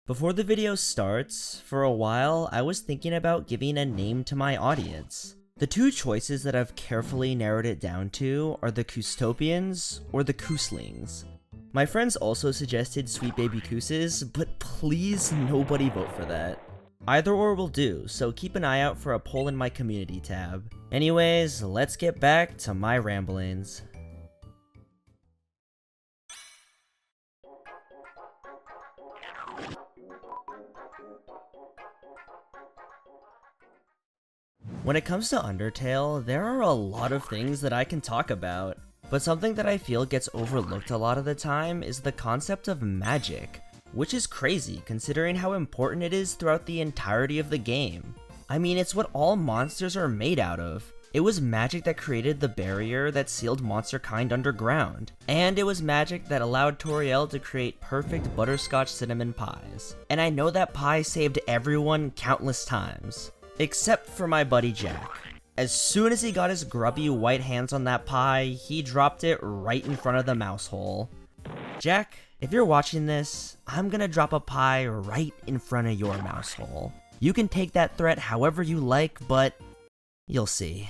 Before the video starts, for a while I was thinking about giving a name to my audience. The two choices that I've carefully narrowed it down to are the Kustopians or the Kuslings. My friends also suggested Sweet Baby Kooses, but please nobody vote for that. Either or will do, so keep an eye out for a poll in my community tab. Anyways, let's get back to my ramblings. When it comes to Undertale, there are a lot of things that I can talk about, but something that I feel gets overlooked a lot of the time is the concept of magic, which is crazy considering how important it is throughout the entirety of the game. I mean, it's what all monsters are made out of. It was magic that created the barrier that sealed monster kind underground, and it was magic that allowed Toriel to create perfect butterscotch cinnamon pies. And I know that pie saved everyone countless times. Except for my buddy Jack. As soon as he got his grubby white hands on that pie, he dropped it right in front of the mouse hole. Jack, if you're watching this, I'm gonna drop a pie right in front of your mouse hole. You can take that threat however you like, but you'll see.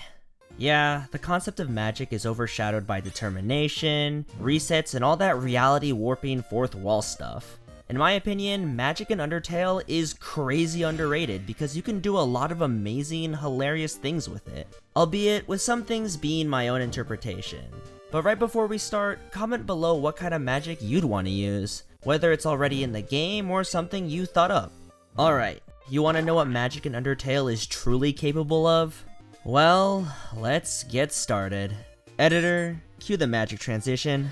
Yeah, the concept of magic is overshadowed by determination, resets, and all that reality warping fourth wall stuff. In my opinion, magic in Undertale is crazy underrated because you can do a lot of amazing, hilarious things with it, albeit with some things being my own interpretation. But right before we start, comment below what kind of magic you'd want to use, whether it's already in the game or something you thought up. Alright, you want to know what magic in Undertale is truly capable of? Well, let's get started. Editor, cue the magic transition.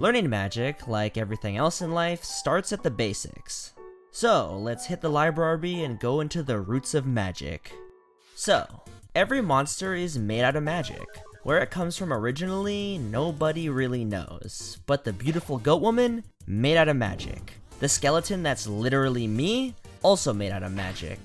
Learning magic, like everything else in life, starts at the basics. So, let's hit the library and go into the roots of magic. So, every monster is made out of magic. Where it comes from originally, nobody really knows. But the beautiful goat woman, made out of magic. The skeleton that's literally me, also made out of magic.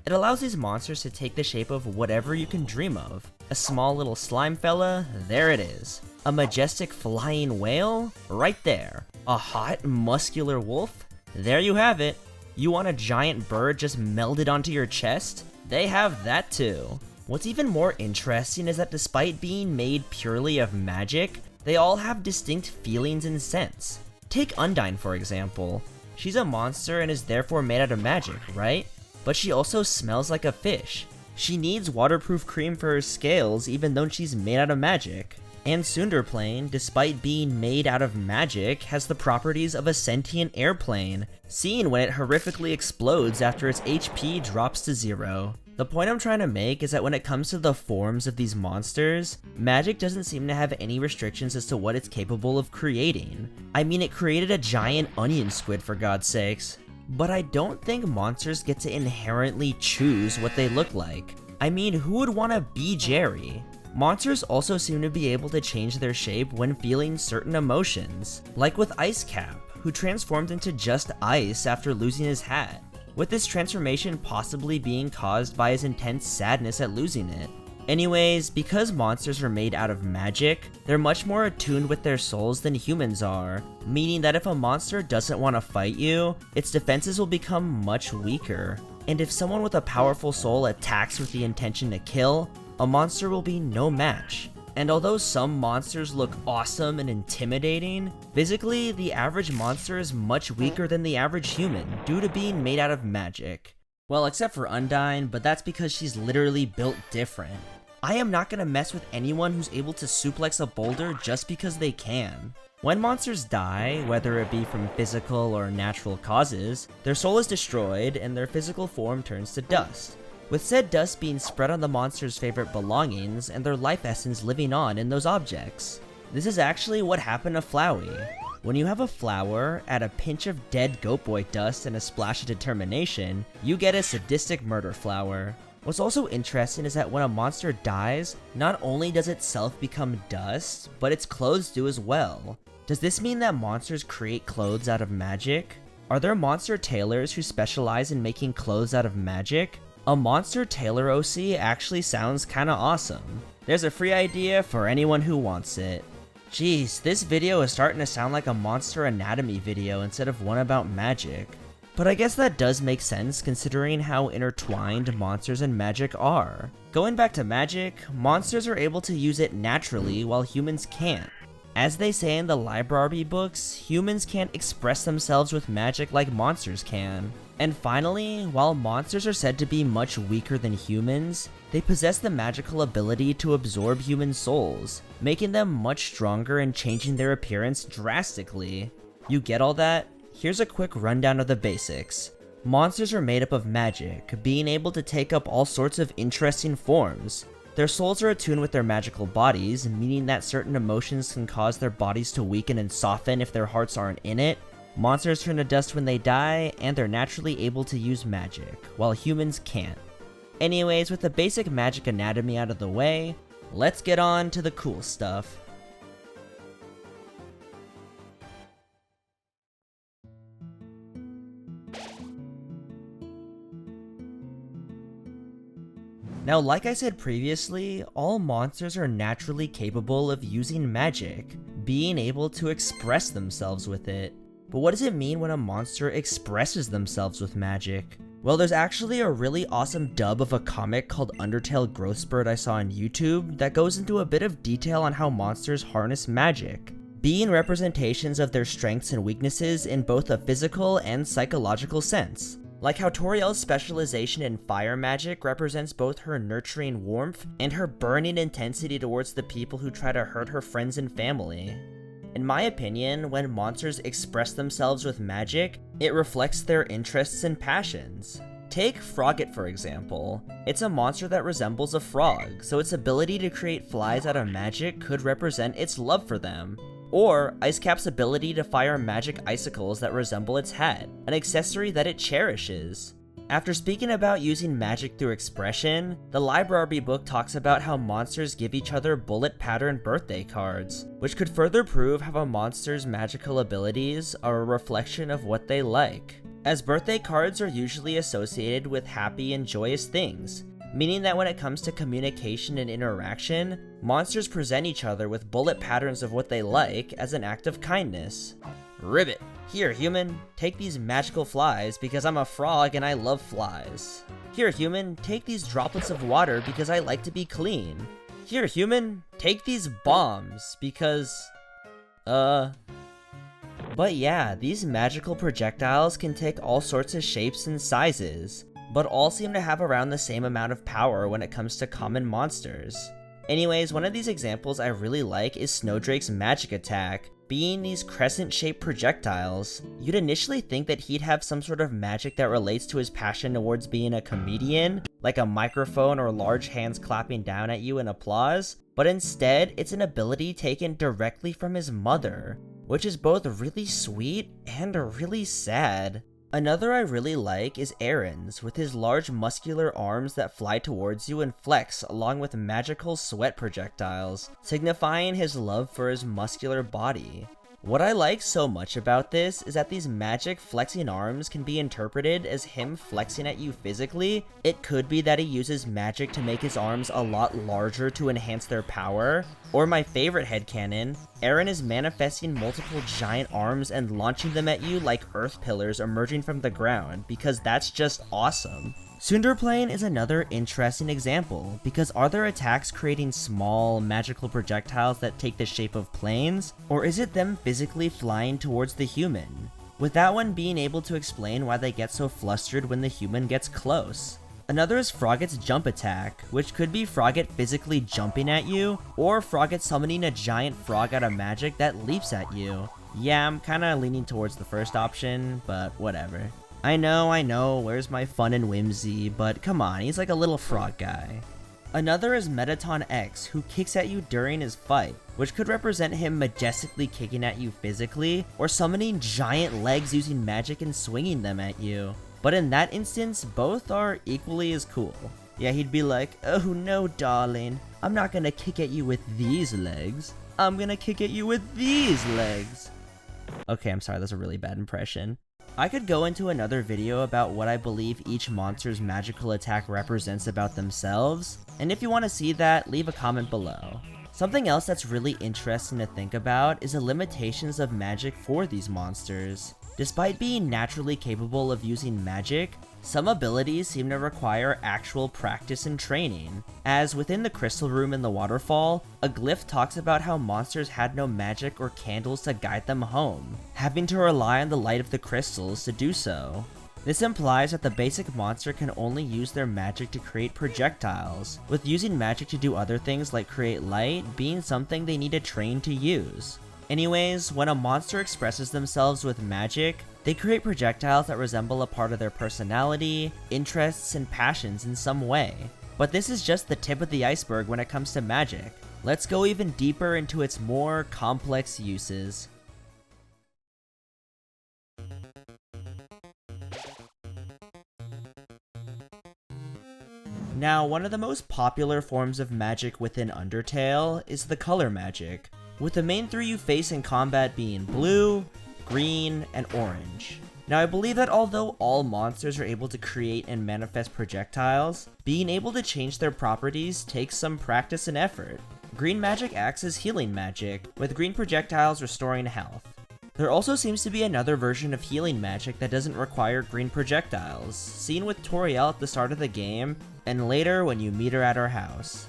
It allows these monsters to take the shape of whatever you can dream of. A small little slime fella, there it is. A majestic flying whale? Right there. A hot, muscular wolf? There you have it. You want a giant bird just melded onto your chest? They have that too. What's even more interesting is that despite being made purely of magic, they all have distinct feelings and scents. Take Undyne for example. She's a monster and is therefore made out of magic, right? But she also smells like a fish. She needs waterproof cream for her scales even though she's made out of magic. And Sunderplane, despite being made out of magic, has the properties of a sentient airplane, seen when it horrifically explodes after its HP drops to 0. The point I'm trying to make is that when it comes to the forms of these monsters, magic doesn't seem to have any restrictions as to what it's capable of creating. I mean, it created a giant onion squid for God's sakes. But I don't think monsters get to inherently choose what they look like. I mean, who would want to be Jerry? Monsters also seem to be able to change their shape when feeling certain emotions, like with Ice Cap, who transformed into just ice after losing his hat, with this transformation possibly being caused by his intense sadness at losing it. Anyways, because monsters are made out of magic, they're much more attuned with their souls than humans are, meaning that if a monster doesn't want to fight you, its defenses will become much weaker. And if someone with a powerful soul attacks with the intention to kill, a monster will be no match. And although some monsters look awesome and intimidating, physically, the average monster is much weaker than the average human due to being made out of magic. Well, except for Undyne, but that's because she's literally built different. I am not gonna mess with anyone who's able to suplex a boulder just because they can. When monsters die, whether it be from physical or natural causes, their soul is destroyed and their physical form turns to dust, with said dust being spread on the monster's favorite belongings and their life essence living on in those objects. This is actually what happened to Flowey. When you have a flower, add a pinch of dead goat boy dust and a splash of determination, you get a sadistic murder flower. What's also interesting is that when a monster dies, not only does itself become dust, but its clothes do as well. Does this mean that monsters create clothes out of magic? Are there monster tailors who specialize in making clothes out of magic? A monster tailor OC actually sounds kinda awesome. There's a free idea for anyone who wants it. Jeez, this video is starting to sound like a monster anatomy video instead of one about magic. But I guess that does make sense considering how intertwined monsters and magic are. Going back to magic, monsters are able to use it naturally while humans can't. As they say in the library books, humans can't express themselves with magic like monsters can. And finally, while monsters are said to be much weaker than humans, they possess the magical ability to absorb human souls, making them much stronger and changing their appearance drastically. You get all that? Here's a quick rundown of the basics. Monsters are made up of magic, being able to take up all sorts of interesting forms. Their souls are attuned with their magical bodies, meaning that certain emotions can cause their bodies to weaken and soften if their hearts aren't in it. Monsters turn to dust when they die, and they're naturally able to use magic, while humans can't. Anyways, with the basic magic anatomy out of the way, let's get on to the cool stuff. Now, like I said previously, all monsters are naturally capable of using magic, being able to express themselves with it. But what does it mean when a monster expresses themselves with magic? Well, there's actually a really awesome dub of a comic called Undertale Growth Spurt I saw on YouTube that goes into a bit of detail on how monsters harness magic, being representations of their strengths and weaknesses in both a physical and psychological sense. Like how Toriel's specialization in fire magic represents both her nurturing warmth and her burning intensity towards the people who try to hurt her friends and family. In my opinion, when monsters express themselves with magic, it reflects their interests and passions. Take Frogget for example. It's a monster that resembles a frog, so its ability to create flies out of magic could represent its love for them. Or Icecap's ability to fire magic icicles that resemble its hat, an accessory that it cherishes. After speaking about using magic through expression, the library book talks about how monsters give each other bullet pattern birthday cards, which could further prove how a monster's magical abilities are a reflection of what they like. As birthday cards are usually associated with happy and joyous things, meaning that when it comes to communication and interaction, monsters present each other with bullet patterns of what they like as an act of kindness. Ribbit. Here, human, take these magical flies because I'm a frog and I love flies. Here, human, take these droplets of water because I like to be clean. Here, human, take these bombs because... But yeah, these magical projectiles can take all sorts of shapes and sizes, but all seem to have around the same amount of power when it comes to common monsters. Anyways, one of these examples I really like is Snowdrake's magic attack, being these crescent-shaped projectiles. You'd initially think that he'd have some sort of magic that relates to his passion towards being a comedian, like a microphone or large hands clapping down at you in applause, but instead, it's an ability taken directly from his mother, which is both really sweet and really sad. Another I really like is Aaron's, with his large muscular arms that fly towards you and flex along with magical sweat projectiles, signifying his love for his muscular body. What I like so much about this is that these magic flexing arms can be interpreted as him flexing at you physically. It could be that he uses magic to make his arms a lot larger to enhance their power, or my favorite headcanon, Aaron is manifesting multiple giant arms and launching them at you like earth pillars emerging from the ground, because that's just awesome. Sunderplane is another interesting example, because are their attacks creating small, magical projectiles that take the shape of planes, or is it them physically flying towards the human? With that one being able to explain why they get so flustered when the human gets close. Another is Frogget's jump attack, which could be Frogget physically jumping at you, or Frogget summoning a giant frog out of magic that leaps at you. Yeah, I'm kinda leaning towards the first option, but whatever. I know, where's my fun and whimsy, but come on, he's like a little frog guy. Another is Metaton X, who kicks at you during his fight, which could represent him majestically kicking at you physically, or summoning giant legs using magic and swinging them at you. But in that instance, both are equally as cool. Yeah, he'd be like, oh no darling, I'm not gonna kick at you with these legs, I'm gonna kick at you with these legs. Okay, I'm sorry, that's a really bad impression. I could go into another video about what I believe each monster's magical attack represents about themselves, and if you want to see that, leave a comment below. Something else that's really interesting to think about is the limitations of magic for these monsters. Despite being naturally capable of using magic, some abilities seem to require actual practice and training, as within the crystal room in the waterfall, a glyph talks about how monsters had no magic or candles to guide them home, having to rely on the light of the crystals to do so. This implies that the basic monster can only use their magic to create projectiles, with using magic to do other things like create light being something they need to train to use. Anyways, when a monster expresses themselves with magic, they create projectiles that resemble a part of their personality, interests, and passions in some way. But this is just the tip of the iceberg when it comes to magic. Let's go even deeper into its more complex uses. Now, one of the most popular forms of magic within Undertale is the color magic, with the main three you face in combat being blue, green, and orange. Now, I believe that although all monsters are able to create and manifest projectiles, being able to change their properties takes some practice and effort. Green magic acts as healing magic, with green projectiles restoring health. There also seems to be another version of healing magic that doesn't require green projectiles, seen with Toriel at the start of the game, and later when you meet her at her house.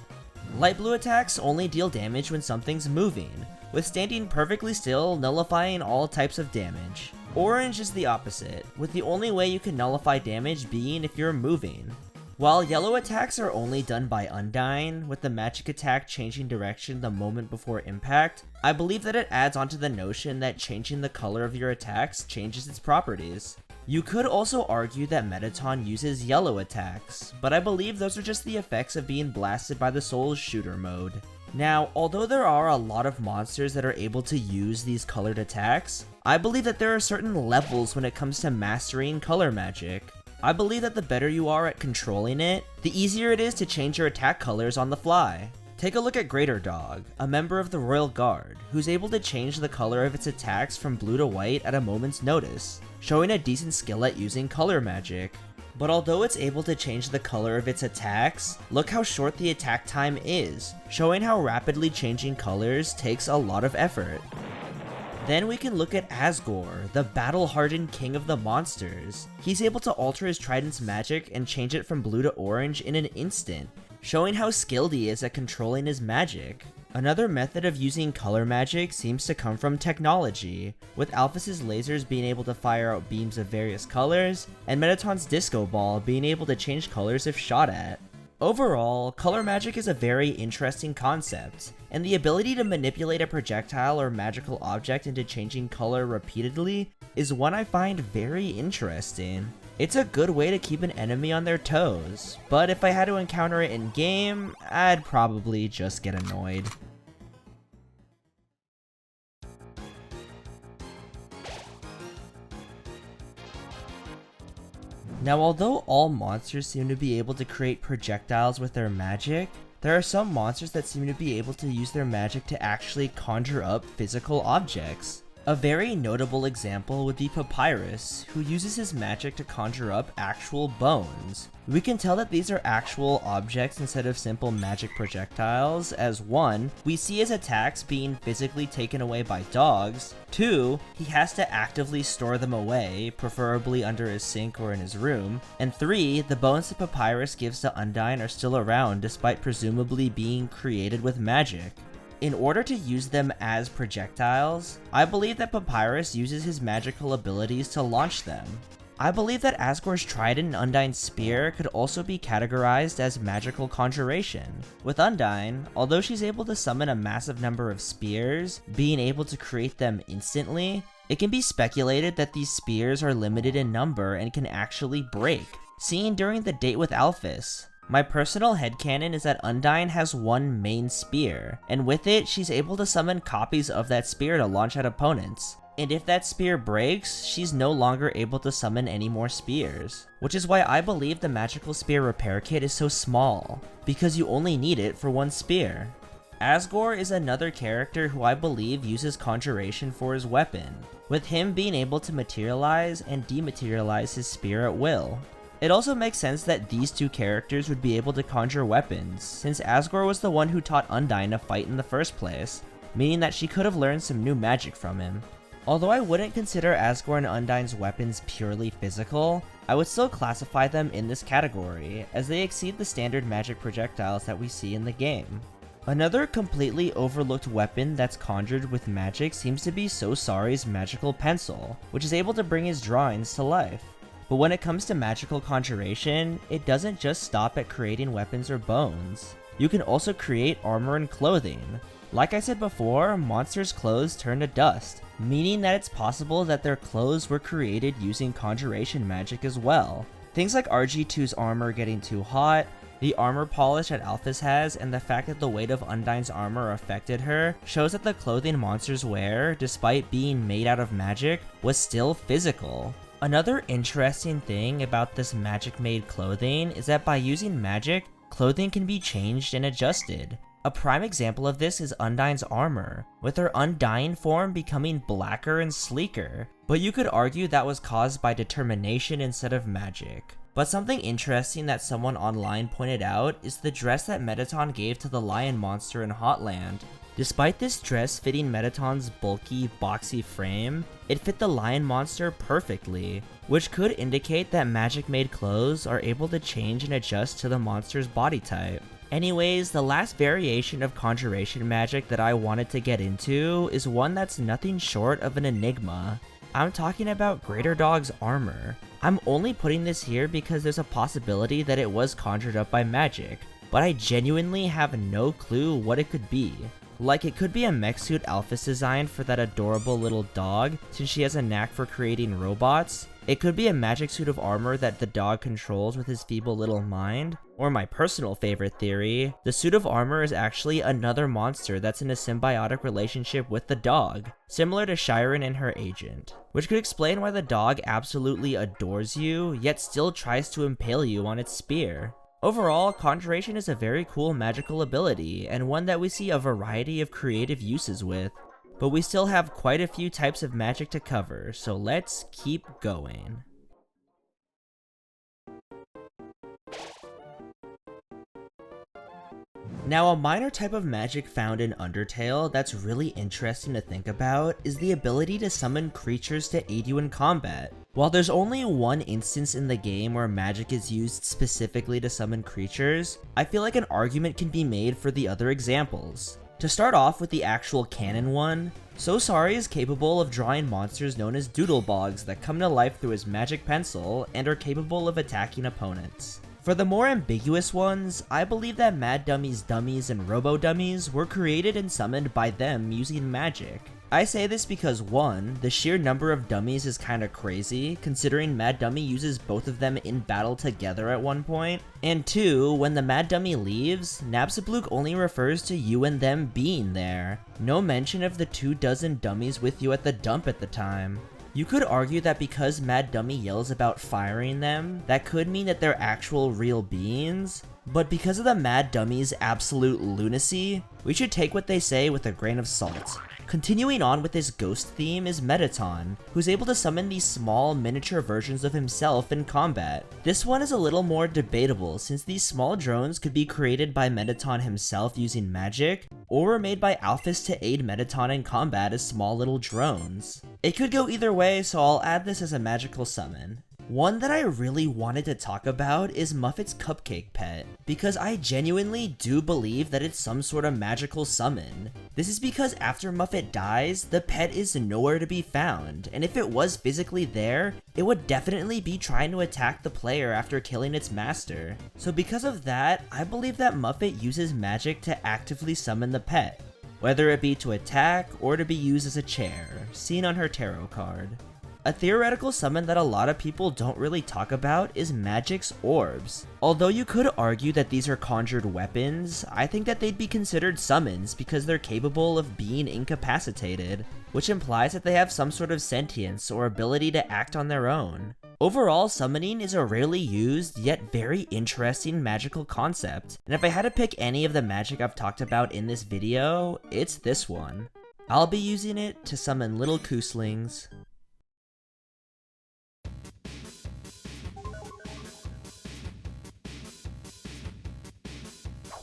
Light blue attacks only deal damage when something's moving, with standing perfectly still nullifying all types of damage. Orange is the opposite, with the only way you can nullify damage being if you're moving. While yellow attacks are only done by Undyne, with the magic attack changing direction the moment before impact, I believe that it adds onto the notion that changing the color of your attacks changes its properties. You could also argue that Mettaton uses yellow attacks, but I believe those are just the effects of being blasted by the Soul's shooter mode. Now, although there are a lot of monsters that are able to use these colored attacks, I believe that there are certain levels when it comes to mastering color magic. I believe that the better you are at controlling it, the easier it is to change your attack colors on the fly. Take a look at Greater Dog, a member of the Royal Guard, who's able to change the color of its attacks from blue to white at a moment's notice, showing a decent skill at using color magic. But although it's able to change the color of its attacks, look how short the attack time is, showing how rapidly changing colors takes a lot of effort. Then we can look at Asgore, the battle-hardened king of the monsters. He's able to alter his trident's magic and change it from blue to orange in an instant, showing how skilled he is at controlling his magic. Another method of using color magic seems to come from technology, with Alphys's lasers being able to fire out beams of various colors, and Mettaton's disco ball being able to change colors if shot at. Overall, color magic is a very interesting concept, and the ability to manipulate a projectile or magical object into changing color repeatedly is one I find very interesting. It's a good way to keep an enemy on their toes, but if I had to encounter it in game, I'd probably just get annoyed. Now, although all monsters seem to be able to create projectiles with their magic, there are some monsters that seem to be able to use their magic to actually conjure up physical objects. A very notable example would be Papyrus, who uses his magic to conjure up actual bones. We can tell that these are actual objects instead of simple magic projectiles, as 1, we see his attacks being physically taken away by dogs, 2, he has to actively store them away, preferably under his sink or in his room, and 3, the bones that Papyrus gives to Undyne are still around despite presumably being created with magic. In order to use them as projectiles, I believe that Papyrus uses his magical abilities to launch them. I believe that Asgore's trident and Undyne's spear could also be categorized as magical conjuration. With Undyne, although she's able to summon a massive number of spears, being able to create them instantly, it can be speculated that these spears are limited in number and can actually break, seen during the date with Alphys. My personal headcanon is that Undyne has one main spear, and with it, she's able to summon copies of that spear to launch at opponents. And if that spear breaks, she's no longer able to summon any more spears. Which is why I believe the magical spear repair kit is so small, because you only need it for one spear. Asgore is another character who I believe uses Conjuration for his weapon, with him being able to materialize and dematerialize his spear at will. It also makes sense that these two characters would be able to conjure weapons, since Asgore was the one who taught Undyne to fight in the first place, meaning that she could have learned some new magic from him. Although I wouldn't consider Asgore and Undyne's weapons purely physical, I would still classify them in this category, as they exceed the standard magic projectiles that we see in the game. Another completely overlooked weapon that's conjured with magic seems to be Sosari's magical pencil, which is able to bring his drawings to life. But when it comes to magical conjuration, it doesn't just stop at creating weapons or bones. You can also create armor and clothing. Like I said before, monsters' clothes turn to dust, meaning that it's possible that their clothes were created using conjuration magic as well. Things like RG2's armor getting too hot, the armor polish that Alphys has, and the fact that the weight of Undyne's armor affected her shows that the clothing monsters wear, despite being made out of magic, was still physical. Another interesting thing about this magic-made clothing is that by using magic, clothing can be changed and adjusted. A prime example of this is Undyne's armor, with her undying form becoming blacker and sleeker, but you could argue that was caused by determination instead of magic. But something interesting that someone online pointed out is the dress that Mettaton gave to the lion monster in Hotland. Despite this dress fitting Mettaton's bulky, boxy frame, it fit the lion monster perfectly, which could indicate that magic-made clothes are able to change and adjust to the monster's body type. Anyways, the last variation of conjuration magic that I wanted to get into is one that's nothing short of an enigma. I'm talking about Greater Dog's armor. I'm only putting this here because there's a possibility that it was conjured up by magic, but I genuinely have no clue what it could be. Like, it could be a mech suit Alphys designed for that adorable little dog, since she has a knack for creating robots. It could be a magic suit of armor that the dog controls with his feeble little mind. Or my personal favorite theory, the suit of armor is actually another monster that's in a symbiotic relationship with the dog, similar to Shiren and her agent, which could explain why the dog absolutely adores you, yet still tries to impale you on its spear. Overall, Conjuration is a very cool magical ability, and one that we see a variety of creative uses with. But we still have quite a few types of magic to cover, so let's keep going. Now, a minor type of magic found in Undertale that's really interesting to think about is the ability to summon creatures to aid you in combat. While there's only one instance in the game where magic is used specifically to summon creatures, I feel like an argument can be made for the other examples. To start off with the actual canon one, Sosari is capable of drawing monsters known as doodlebogs that come to life through his magic pencil and are capable of attacking opponents. For the more ambiguous ones, I believe that Mad Dummy's dummies and Robo Dummies were created and summoned by them using magic. I say this because 1, the sheer number of dummies is kinda crazy, considering Mad Dummy uses both of them in battle together at one point, and 2, when the Mad Dummy leaves, Nabsablook only refers to you and them being there. No mention of the 24 dummies with you at the dump at the time. You could argue that because Mad Dummy yells about firing them, that could mean that they're actual real beings, but because of the Mad Dummy's absolute lunacy, we should take what they say with a grain of salt. Continuing on with this ghost theme is Mettaton, who's able to summon these small, miniature versions of himself in combat. This one is a little more debatable, since these small drones could be created by Mettaton himself using magic, or were made by Alphys to aid Mettaton in combat as small little drones. It could go either way, so I'll add this as a magical summon. One that I really wanted to talk about is Muffet's cupcake pet, because I genuinely do believe that it's some sort of magical summon. This is because after Muffet dies, the pet is nowhere to be found, and if it was physically there, it would definitely be trying to attack the player after killing its master. So because of that, I believe that Muffet uses magic to actively summon the pet, whether it be to attack or to be used as a chair, seen on her tarot card. A theoretical summon that a lot of people don't really talk about is Magic's orbs. Although you could argue that these are conjured weapons, I think that they'd be considered summons because they're capable of being incapacitated, which implies that they have some sort of sentience or ability to act on their own. Overall, summoning is a rarely used yet very interesting magical concept, and if I had to pick any of the magic I've talked about in this video, it's this one. I'll be using it to summon little Koostlings.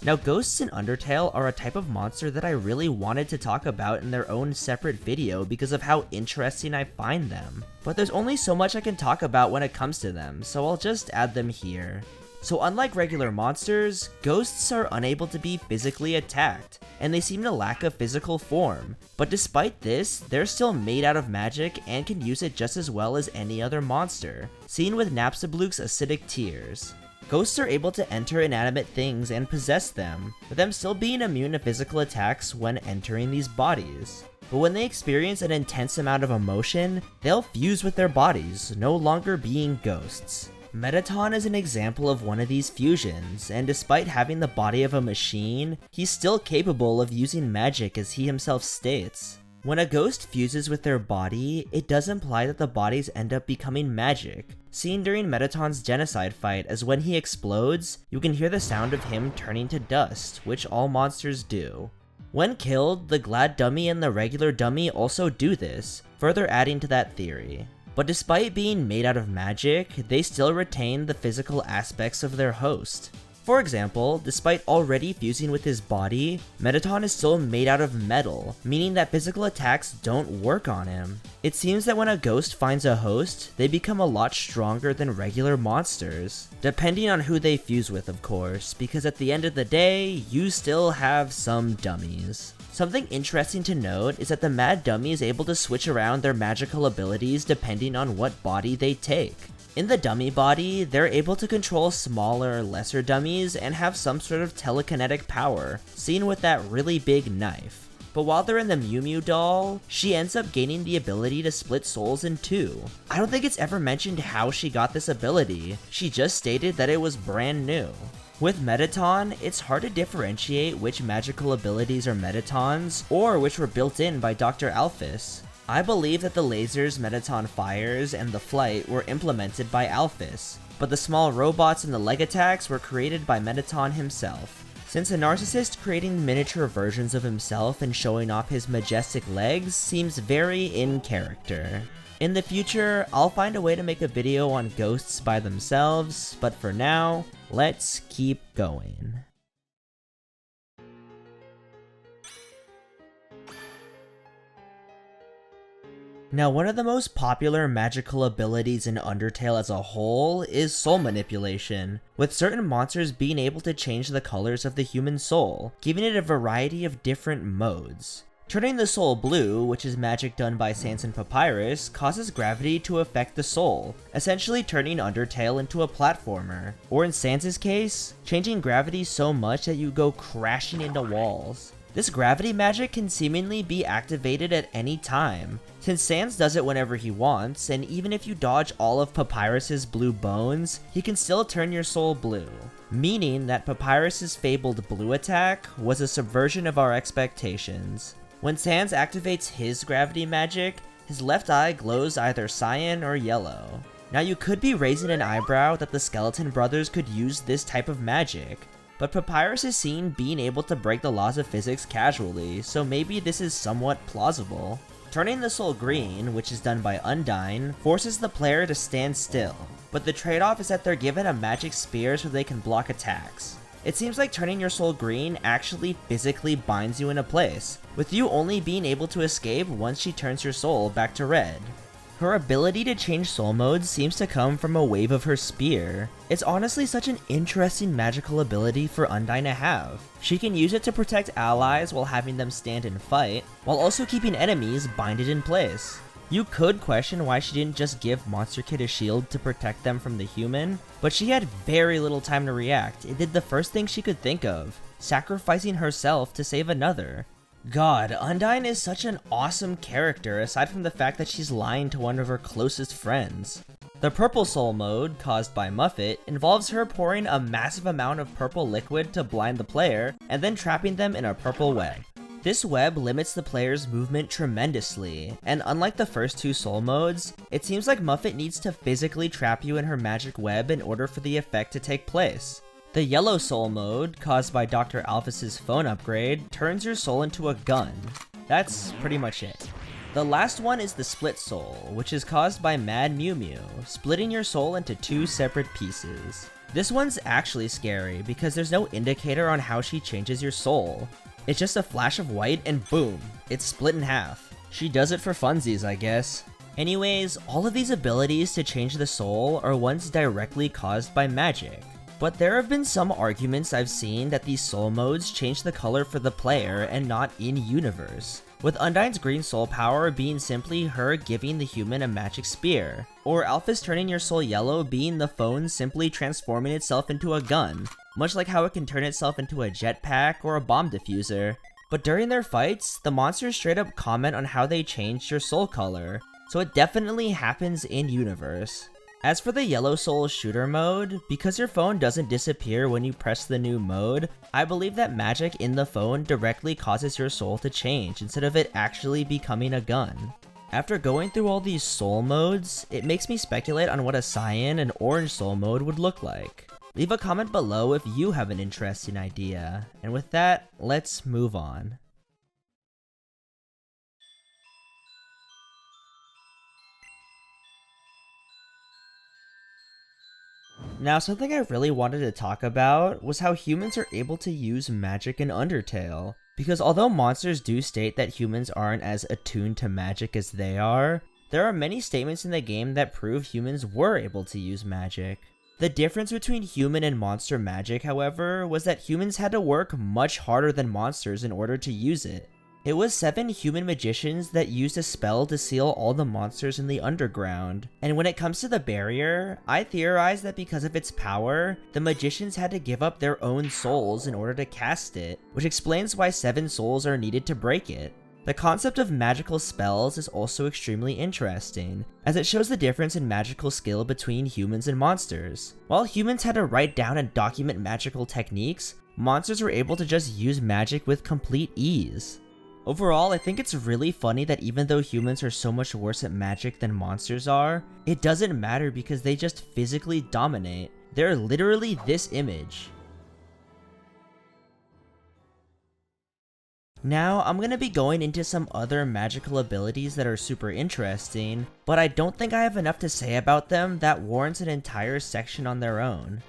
Now, ghosts in Undertale are a type of monster that I really wanted to talk about in their own separate video because of how interesting I find them. But there's only so much I can talk about when it comes to them, so I'll just add them here. So unlike regular monsters, ghosts are unable to be physically attacked, and they seem to lack a physical form. But despite this, they're still made out of magic and can use it just as well as any other monster, seen with Napstablook's acidic tears. Ghosts are able to enter inanimate things and possess them, with them still being immune to physical attacks when entering these bodies. But when they experience an intense amount of emotion, they'll fuse with their bodies, no longer being ghosts. Mettaton is an example of one of these fusions, and despite having the body of a machine, he's still capable of using magic as he himself states. When a ghost fuses with their body, it does imply that the bodies end up becoming magic, seen during Mettaton's genocide fight, as when he explodes, you can hear the sound of him turning to dust, which all monsters do. When killed, the Glad Dummy and the regular Dummy also do this, further adding to that theory. But despite being made out of magic, they still retain the physical aspects of their host. For example, despite already fusing with his body, Mettaton is still made out of metal, meaning that physical attacks don't work on him. It seems that when a ghost finds a host, they become a lot stronger than regular monsters. Depending on who they fuse with, of course, because at the end of the day, you still have some dummies. Something interesting to note is that the Mad Dummy is able to switch around their magical abilities depending on what body they take. In the dummy body, they're able to control smaller, lesser dummies and have some sort of telekinetic power, seen with that really big knife. But while they're in the Mew Mew doll, she ends up gaining the ability to split souls in two. I don't think it's ever mentioned how she got this ability, she just stated that it was brand new. With Mettaton, it's hard to differentiate which magical abilities are Mettatons, or which were built in by Dr. Alphys. I believe that the lasers Mettaton fires and the flight were implemented by Alphys, but the small robots and the leg attacks were created by Mettaton himself. Since a narcissist creating miniature versions of himself and showing off his majestic legs seems very in character. In the future, I'll find a way to make a video on ghosts by themselves, but for now, let's keep going. Now, one of the most popular magical abilities in Undertale as a whole is soul manipulation, with certain monsters being able to change the colors of the human soul, giving it a variety of different modes. Turning the soul blue, which is magic done by Sans and Papyrus, causes gravity to affect the soul, essentially turning Undertale into a platformer, or in Sans's case, changing gravity so much that you go crashing into walls. This gravity magic can seemingly be activated at any time, since Sans does it whenever he wants, and even if you dodge all of Papyrus's blue bones, he can still turn your soul blue, meaning that Papyrus's fabled blue attack was a subversion of our expectations. When Sans activates his gravity magic, his left eye glows either cyan or yellow. Now you could be raising an eyebrow that the Skeleton Brothers could use this type of magic, but Papyrus is seen being able to break the laws of physics casually, so maybe this is somewhat plausible. Turning the soul green, which is done by Undyne, forces the player to stand still, but the trade-off is that they're given a magic spear so they can block attacks. It seems like turning your soul green actually physically binds you in a place, with you only being able to escape once she turns your soul back to red. Her ability to change soul modes seems to come from a wave of her spear. It's honestly such an interesting magical ability for Undyne to have. She can use it to protect allies while having them stand and fight, while also keeping enemies binded in place. You could question why she didn't just give Monster Kid a shield to protect them from the human, but she had very little time to react and did the first thing she could think of, sacrificing herself to save another. God, Undyne is such an awesome character aside from the fact that she's lying to one of her closest friends. The Purple Soul mode, caused by Muffet, involves her pouring a massive amount of purple liquid to blind the player and then trapping them in a purple web. This web limits the player's movement tremendously, and unlike the first two soul modes, it seems like Muffet needs to physically trap you in her magic web in order for the effect to take place. The yellow soul mode, caused by Dr. Alphys's phone upgrade, turns your soul into a gun. That's pretty much it. The last one is the split soul, which is caused by Mad Mew Mew, splitting your soul into two separate pieces. This one's actually scary because there's no indicator on how she changes your soul. It's just a flash of white and boom, it's split in half. She does it for funsies, I guess. Anyways, all of these abilities to change the soul are ones directly caused by magic. But there have been some arguments I've seen that these soul modes change the color for the player and not in-universe, with Undyne's green soul power being simply her giving the human a magic spear, or Alphys turning your soul yellow being the phone simply transforming itself into a gun, much like how it can turn itself into a jetpack or a bomb diffuser. But during their fights, the monsters straight up comment on how they changed your soul color, so it definitely happens in-universe. As for the yellow soul shooter mode, because your phone doesn't disappear when you press the new mode, I believe that magic in the phone directly causes your soul to change instead of it actually becoming a gun. After going through all these soul modes, it makes me speculate on what a cyan and orange soul mode would look like. Leave a comment below if you have an interesting idea, and with that, let's move on. Now, something I really wanted to talk about was how humans are able to use magic in Undertale. Because although monsters do state that humans aren't as attuned to magic as they are, there are many statements in the game that prove humans were able to use magic. The difference between human and monster magic, however, was that humans had to work much harder than monsters in order to use it. It was 7 human magicians that used a spell to seal all the monsters in the underground. And when it comes to the barrier, I theorize that because of its power, the magicians had to give up their own souls in order to cast it, which explains why 7 souls are needed to break it. The concept of magical spells is also extremely interesting, as it shows the difference in magical skill between humans and monsters. While humans had to write down and document magical techniques, monsters were able to just use magic with complete ease. Overall, I think it's really funny that even though humans are so much worse at magic than monsters are, it doesn't matter because they just physically dominate. They're literally this image. Now, I'm gonna be going into some other magical abilities that are super interesting, but I don't think I have enough to say about them that warrants an entire section on their own.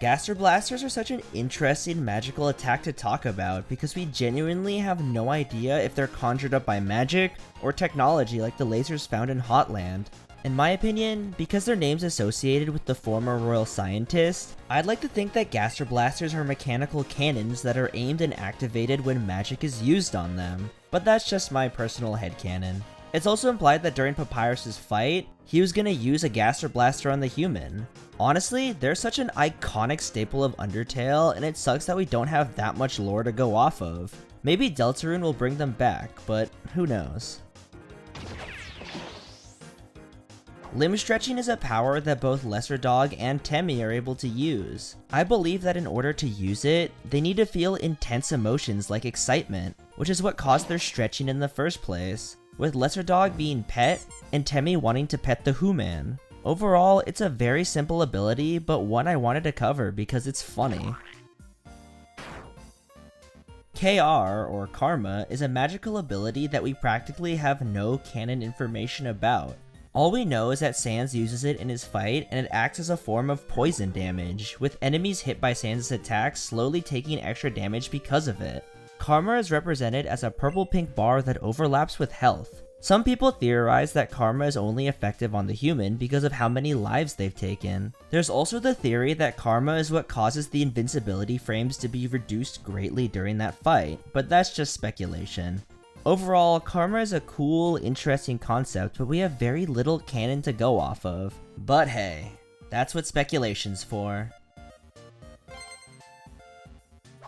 Gaster Blasters are such an interesting magical attack to talk about because we genuinely have no idea if they're conjured up by magic or technology like the lasers found in Hotland. In my opinion, because their name's associated with the former royal scientist, I'd like to think that Gaster Blasters are mechanical cannons that are aimed and activated when magic is used on them, but that's just my personal headcanon. It's also implied that during Papyrus's fight, he was gonna use a Gaster Blaster on the human. Honestly, they're such an iconic staple of Undertale, and it sucks that we don't have that much lore to go off of. Maybe Deltarune will bring them back, but who knows. Limb stretching is a power that both Lesser Dog and Temmie are able to use. I believe that in order to use it, they need to feel intense emotions like excitement, which is what caused their stretching in the first place, with Lesser Dog being pet and Temmie wanting to pet the Who-Man. Overall, it's a very simple ability, but one I wanted to cover because it's funny. KR, or Karma, is a magical ability that we practically have no canon information about. All we know is that Sans uses it in his fight, and it acts as a form of poison damage, with enemies hit by Sans' attacks slowly taking extra damage because of it. Karma is represented as a purple-pink bar that overlaps with health. Some people theorize that Karma is only effective on the human because of how many lives they've taken. There's also the theory that Karma is what causes the invincibility frames to be reduced greatly during that fight, but that's just speculation. Overall, Karma is a cool, interesting concept, but we have very little canon to go off of. But hey, that's what speculation's for.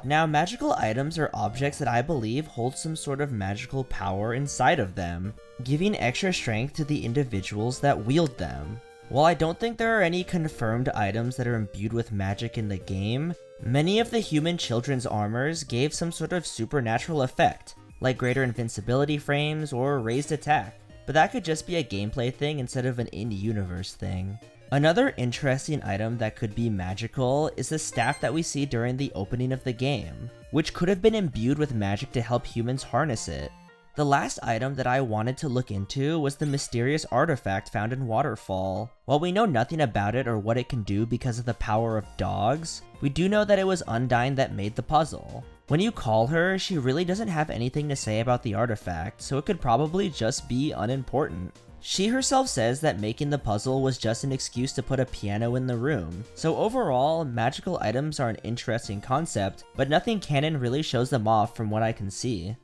Now, magical items are objects that I believe hold some sort of magical power inside of them, giving extra strength to the individuals that wield them. While I don't think there are any confirmed items that are imbued with magic in the game, many of the human children's armors gave some sort of supernatural effect, like greater invincibility frames or raised attack, but that could just be a gameplay thing instead of an in-universe thing. Another interesting item that could be magical is the staff that we see during the opening of the game, which could have been imbued with magic to help humans harness it. The last item that I wanted to look into was the mysterious artifact found in Waterfall. While we know nothing about it or what it can do because of the power of dogs, we do know that it was Undyne that made the puzzle. When you call her, she really doesn't have anything to say about the artifact, so it could probably just be unimportant. She herself says that making the puzzle was just an excuse to put a piano in the room, so overall, magical items are an interesting concept, but nothing canon really shows them off from what I can see.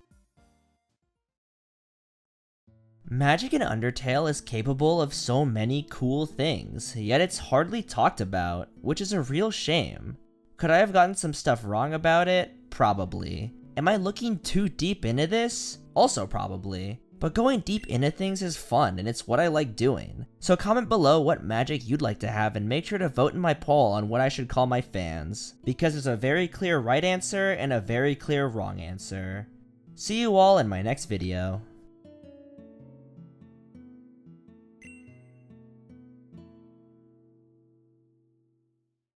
Magic in Undertale is capable of so many cool things, yet it's hardly talked about, which is a real shame. Could I have gotten some stuff wrong about it? Probably. Am I looking too deep into this? Also probably. But going deep into things is fun and it's what I like doing. So comment below what magic you'd like to have and make sure to vote in my poll on what I should call my fans, because there's a very clear right answer and a very clear wrong answer. See you all in my next video.